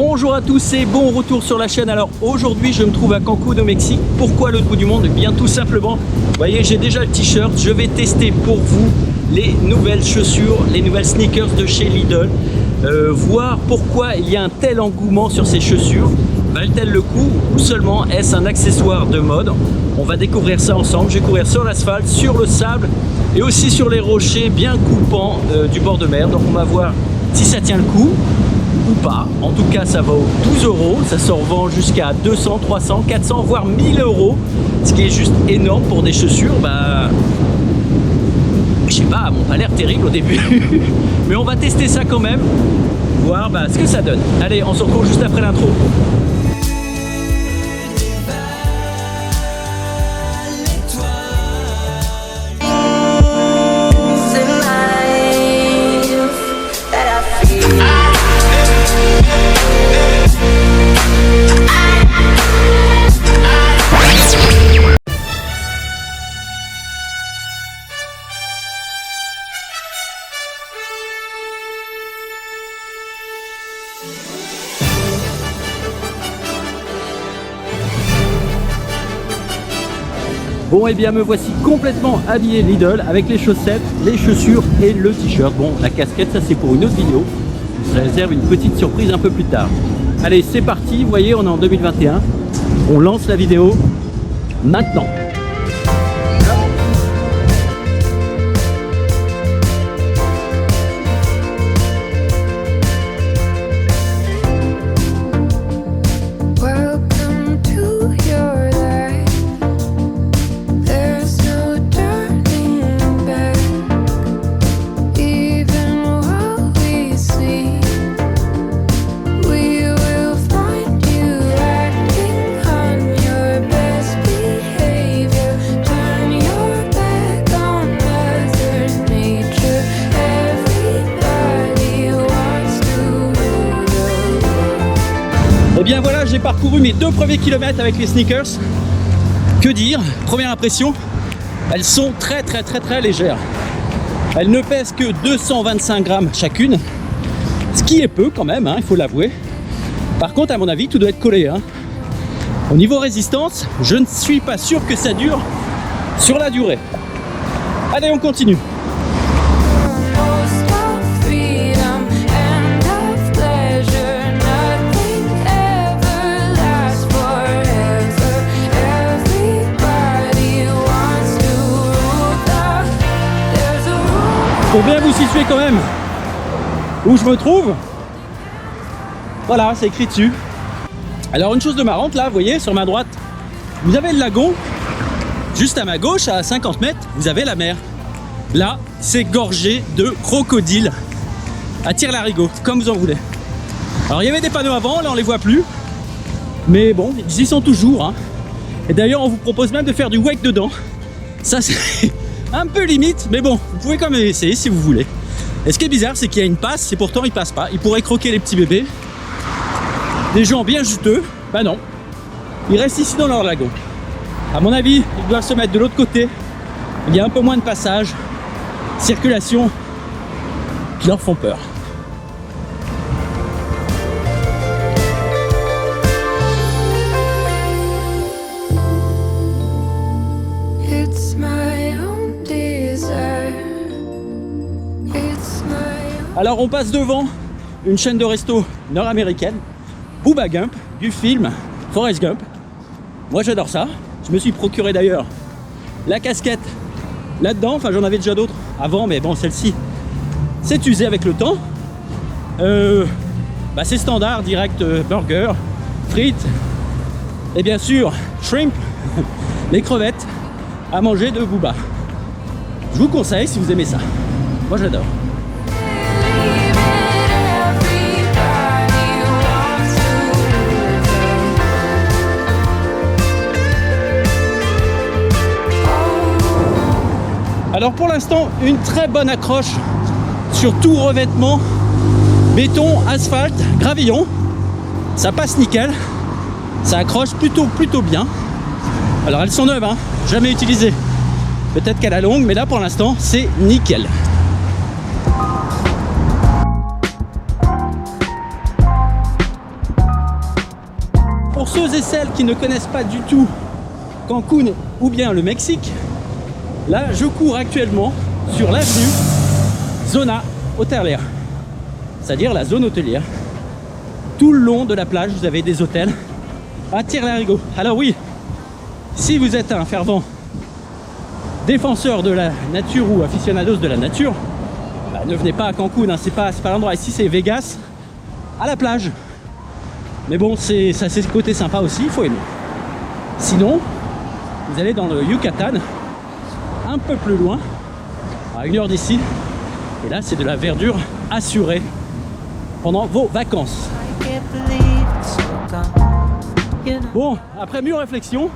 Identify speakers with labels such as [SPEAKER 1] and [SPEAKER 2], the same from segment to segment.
[SPEAKER 1] Bonjour à tous et bon retour sur la chaîne. Alors aujourd'hui je me trouve à Cancun au Mexique. Pourquoi l'autre bout du monde? Eh bien tout simplement, vous voyez j'ai déjà le t-shirt. Je vais tester pour vous les nouvelles chaussures, les nouvelles sneakers de chez Lidl. Voir pourquoi il y a un tel engouement sur ces chaussures. Valent-elles le coup ou seulement est-ce un accessoire de mode? On va découvrir ça ensemble. Je vais courir sur l'asphalte, sur le sable et aussi sur les rochers bien coupants du bord de mer. Donc on va voir si ça tient le coup ou pas. En tout cas ça vaut 12 €, ça se revend jusqu'à 200, 300, 400 voire 1000 €, ce qui est juste énorme pour des chaussures. Je sais pas, m'ont pas l'air terrible au début mais on va tester ça quand même, voir ce que ça donne. Allez, on se retrouve juste après l'intro. Bon et bien me voici complètement habillé Lidl avec les chaussettes, les chaussures et le t-shirt. Bon, la casquette ça c'est pour une autre vidéo. Je vous réserve une petite surprise un peu plus tard. Allez c'est parti, vous voyez on est en 2021. On lance la vidéo maintenant. Et bien voilà, j'ai parcouru mes 2 premiers kilomètres avec les sneakers. Que dire? Première impression, elles sont très légères. Elles ne pèsent que 225 grammes chacune, ce qui est peu quand même, il faut l'avouer. Par contre, à mon avis, tout doit être collé. Au niveau résistance, je ne suis pas sûr que ça dure sur la durée. Allez, on continue. Pour bien vous situer quand même où je me trouve, voilà, c'est écrit dessus. Alors une chose de marrante là, vous voyez sur ma droite, vous avez le lagon. Juste à ma gauche, à 50 mètres, vous avez la mer. Là, c'est gorgé de crocodiles à tire-larigot, comme vous en voulez. Alors il y avait des panneaux avant, là on les voit plus. Mais bon, ils y sont toujours. Et d'ailleurs, on vous propose même de faire du wake dedans. Ça c'est un peu limite, mais bon, vous pouvez quand même essayer si vous voulez. Et ce qui est bizarre, c'est qu'il y a une passe et pourtant il passe pas. Il pourrait croquer les petits bébés. Des gens bien juteux, bah non. Ils restent ici dans leur lagon. À mon avis, ils doivent se mettre de l'autre côté. Il y a un peu moins de passage, circulation, qui leur font peur. Alors on passe devant une chaîne de resto nord-américaine, Bubba Gump, du film Forrest Gump. Moi j'adore ça. Je me suis procuré d'ailleurs la casquette là-dedans. Enfin j'en avais déjà d'autres avant, mais bon celle-ci c'est usé avec le temps. C'est standard, direct burger, frites et bien sûr shrimp, les crevettes à manger de Bubba. Je vous conseille si vous aimez ça. Moi j'adore. Alors pour l'instant, une très bonne accroche sur tout revêtement, béton, asphalte, gravillon. Ça passe nickel, ça accroche plutôt bien. Alors elles sont neuves, jamais utilisées. Peut-être qu'à la longue, mais là pour l'instant, c'est nickel. ceux et celles qui ne connaissent pas du tout Cancun ou bien le Mexique, là je cours actuellement sur l'avenue Zona Hotelière, c'est-à-dire la zone hôtelière. Tout le long de la plage, vous avez des hôtels à tire-larigot. Alors oui, si vous êtes un fervent défenseur de la nature ou aficionados de la nature, bah, ne venez pas à Cancun, hein, c'est pas l'endroit. Ici c'est Vegas, à la plage. Mais bon, ça c'est ce côté sympa aussi, il faut aimer. Sinon, vous allez dans le Yucatan, un peu plus loin, à 1 heure d'ici. Et là, c'est de la verdure assurée pendant vos vacances. Bon, après mûre réflexion,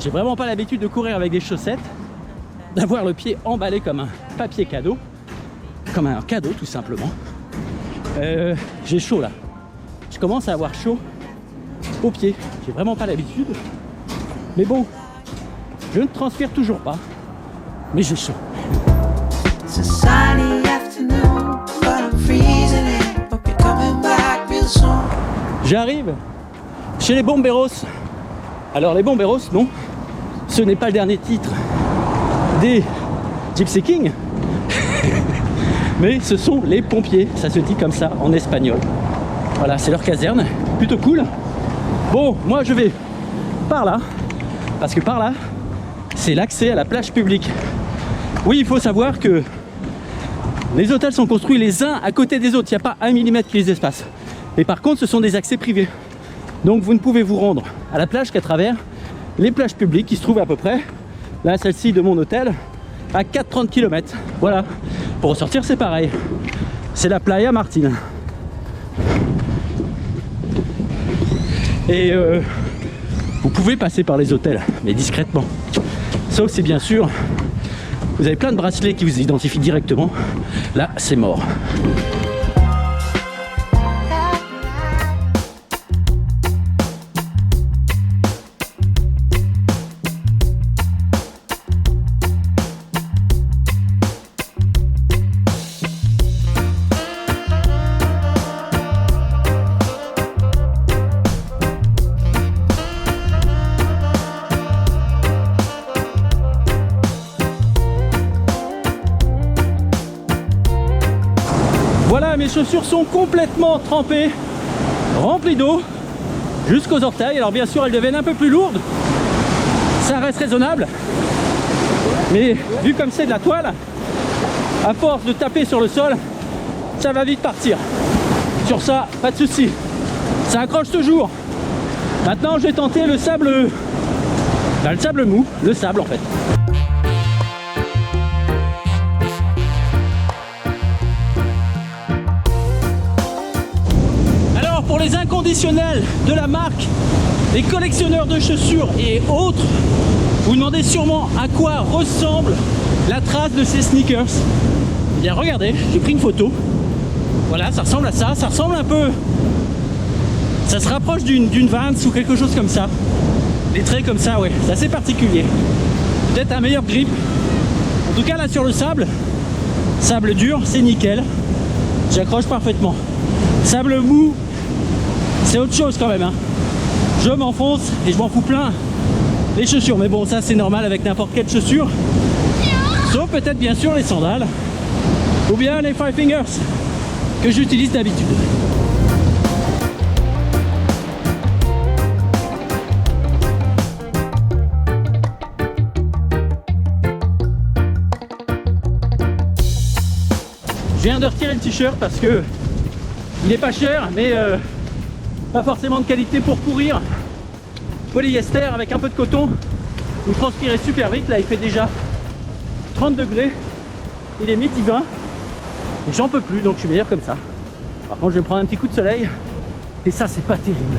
[SPEAKER 1] j'ai vraiment pas l'habitude de courir avec des chaussettes, d'avoir le pied emballé comme un papier cadeau, comme un cadeau tout simplement. J'ai chaud là. Je commence à avoir chaud aux pieds. J'ai vraiment pas l'habitude. Mais bon, je ne transpire toujours pas. Mais j'ai chaud. J'arrive chez les Bomberos. Alors les Bomberos, non, ce n'est pas le dernier titre des Gypsy Kings. Mais ce sont les pompiers, ça se dit comme ça en espagnol. Voilà, c'est leur caserne, plutôt cool. Bon, moi je vais par là, parce que par là, c'est l'accès à la plage publique. Oui, il faut savoir que les hôtels sont construits les uns à côté des autres, il n'y a pas 1 millimètre qui les espace. Et par contre, ce sont des accès privés. Donc vous ne pouvez vous rendre à la plage qu'à travers les plages publiques qui se trouvent à peu près, là celle-ci de mon hôtel, à 4,30 km. Voilà, pour ressortir c'est pareil. C'est la Playa Martin. Et vous pouvez passer par les hôtels, mais discrètement. Sauf si bien sûr, vous avez plein de bracelets qui vous identifient directement. Là, c'est mort. Voilà, mes chaussures sont complètement trempées, remplies d'eau, jusqu'aux orteils. Alors bien sûr, elles deviennent un peu plus lourdes, ça reste raisonnable. Mais vu comme c'est de la toile, à force de taper sur le sol, ça va vite partir. Sur ça, pas de souci, ça accroche toujours. Maintenant, je vais tenter le sable, le sable mou, le sable en fait. Pour les inconditionnels de la marque, les collectionneurs de chaussures et autres, vous demandez sûrement à quoi ressemble la trace de ces sneakers. Eh bien regardez, j'ai pris une photo. Voilà, ça ressemble à ça, ça ressemble un peu... Ça se rapproche d'une Vans ou quelque chose comme ça. Les traits comme ça, ouais, c'est assez particulier. Peut-être un meilleur grip. En tout cas là sur le sable dur, c'est nickel. J'accroche parfaitement. Sable mou, c'est autre chose quand même, hein. Je m'enfonce et je m'en fous plein les chaussures, mais bon, ça c'est normal avec n'importe quelle chaussure, sauf peut-être bien sûr les sandales ou bien les Five Fingers que j'utilise d'habitude. Je viens de retirer le t-shirt parce que il est pas cher, mais pas forcément de qualité pour courir. Polyester avec un peu de coton. Vous transpirez super vite. Là, il fait déjà 30 degrés. Il est midi 20. Et j'en peux plus, donc je suis meilleur comme ça. Par contre, je vais prendre un petit coup de soleil. Et ça, c'est pas terrible.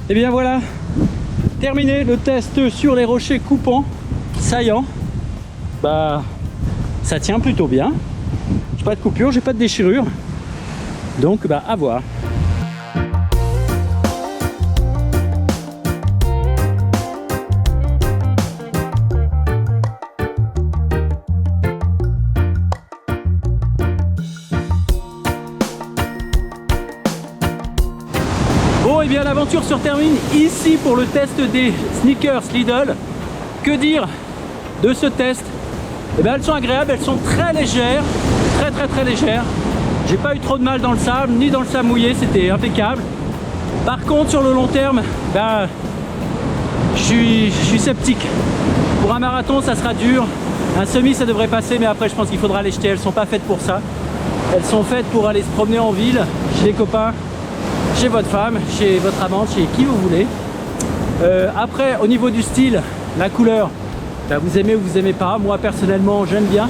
[SPEAKER 1] Et bien voilà, terminé le test sur les rochers coupants, saillants. Bah, ça tient plutôt bien. J'ai pas de coupure, j'ai pas de déchirure. Donc bah à voir. Bon, et bien l'aventure se termine ici pour le test des sneakers Lidl. Que dire de ce test? Eh bien elles sont agréables, elles sont très légères, très légères. J'ai pas eu trop de mal dans le sable, ni dans le sable mouillé, c'était impeccable. Par contre sur le long terme, ben, je suis sceptique. Pour un marathon ça sera dur, un semi ça devrait passer, mais après je pense qu'il faudra les jeter, elles sont pas faites pour ça. Elles sont faites pour aller se promener en ville, chez les copains, chez votre femme, chez votre amante, chez qui vous voulez. Après au niveau du style, la couleur, ben, vous aimez ou vous aimez pas. Moi personnellement j'aime bien.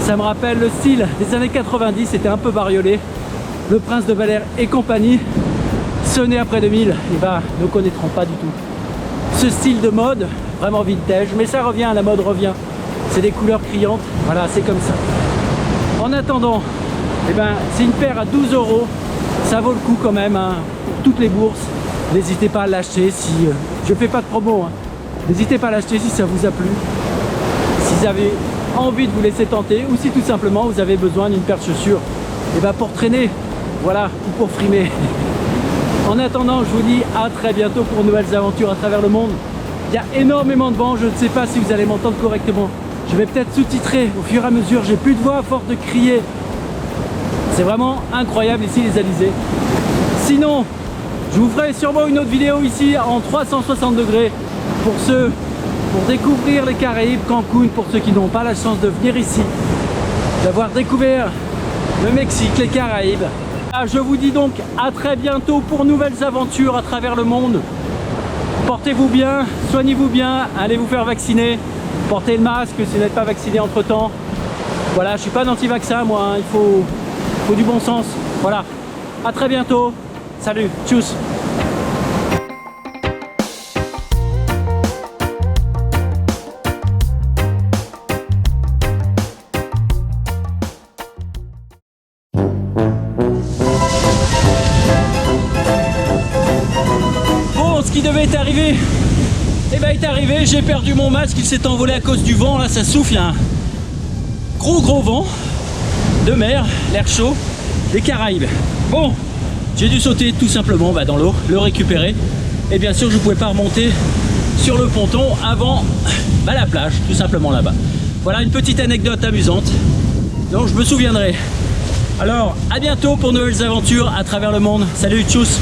[SPEAKER 1] Ça me rappelle le style des années 90, c'était un peu bariolé. Le Prince de Bel-Air et compagnie. Ceux nés après 2000, et ben, ne connaîtront pas du tout ce style de mode, vraiment vintage. Mais ça revient, la mode revient. C'est des couleurs criantes, voilà, c'est comme ça. En attendant, eh ben, c'est une paire à 12 €. Ça vaut le coup quand même, hein, pour toutes les bourses. N'hésitez pas à l'acheter si... je fais pas de promo, hein. N'hésitez pas à l'acheter si ça vous a plu. Si vous avez envie de vous laisser tenter, ou si tout simplement vous avez besoin d'une paire de chaussures, et ben pour traîner, voilà, ou pour frimer. En attendant, je vous dis à très bientôt pour de nouvelles aventures à travers le monde. Il y a énormément de vent, je ne sais pas si vous allez m'entendre correctement. Je vais peut-être sous-titrer au fur et à mesure, j'ai plus de voix à force de crier. C'est vraiment incroyable ici les Alizés. Sinon, je vous ferai sûrement une autre vidéo ici en 360 degrés pour découvrir les Caraïbes, Cancun, pour ceux qui n'ont pas la chance de venir ici, d'avoir découvert le Mexique, les Caraïbes. Je vous dis donc à très bientôt pour nouvelles aventures à travers le monde. Portez-vous bien, soignez-vous bien, allez vous faire vacciner, portez le masque si vous n'êtes pas vacciné entre temps. Voilà, je suis pas d'anti-vaccin moi, hein. Il faut du bon sens. Voilà, à très bientôt, salut, tchuss. Ce qui devait être arrivé, eh ben, est arrivé. J'ai perdu mon masque, il s'est envolé à cause du vent. Là, ça souffle, il y a un gros vent de mer, l'air chaud, des Caraïbes. Bon, j'ai dû sauter tout simplement dans l'eau, le récupérer. Et bien sûr, je ne pouvais pas remonter sur le ponton avant la plage, tout simplement là-bas. Voilà une petite anecdote amusante dont je me souviendrai. Alors, à bientôt pour de nouvelles aventures à travers le monde. Salut, tchuss!